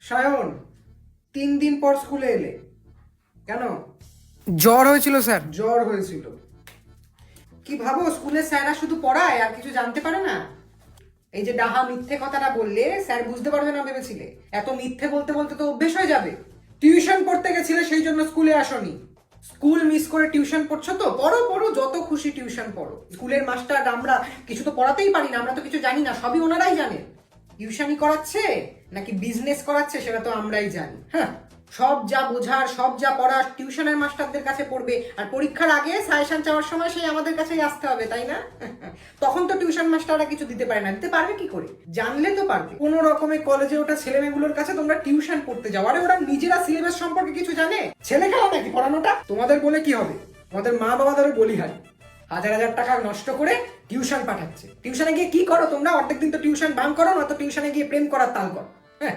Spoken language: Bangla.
সায়ন, 3 দিন পর স্কুলে এলে কেন? জ্বর হয়েছিল স্যার। জ্বর হয়েছিল? কি ভাবো স্কুলে স্যাররা শুধু পড়ায় আর কিছু জানতে পারে না? এই যে ডাহা মিথ্যে কথাটা বললে স্যার বুঝতে পারবে না ভেবেছিলে? এত মিথ্যে বলতে বলতে তো অভ্যেস হয়ে যাবে। টিউশন পড়তে গেছিলে সেই জন্য স্কুলে আসনি। স্কুল মিস করে টিউশন পড়ছো তো? পড়ো পড়ো, যত খুশি টিউশন পড়ো। স্কুলের মাস্টার আমরা কিছু তো পড়াতেই পারি না, আমরা তো কিছু জানি না, সবই ওনারাই জানে। টিউশনই করাচ্ছে নাকি বিজনেস করাচ্ছে সেটা তো আমরাই জানি। হ্যাঁ, সব যা বোঝার, সব যা পড়ার টিউশনের মাস্টারদের কাছে পড়বে, আর পরীক্ষার আগে সাজেশন চাওয়ার সময় সেই আমাদের কাছেই আসতে হবে, তাই না? তখন তো টিউশন মাস্টাররা কিছু দিতে পারে না। দিতে পারবে কি করে? জানলে তো পারবে। কোনো রকমে কলেজে ওটা ছেলেমেয়েগুলোর কাছে তোমরা টিউশন পড়তে যাও, আরে ওরা নিজেরা সিলেবাস সম্পর্কে কিছু জানে? ছেলে খেলা নাকি পড়ানোটা? তোমাদের বলে কি হবে? তোমাদের মা বাবাদেরও বলি হয়, হাজার হাজার টাকা নষ্ট করে টিউশন পাঠাচ্ছে। টিউশনে গিয়ে কি করো তোমরা? অর্ধেক দিন তো টিউশন বাং করো, নয়তো টিউশনে গিয়ে প্রেম করার তাল করো। হ্যাঁ,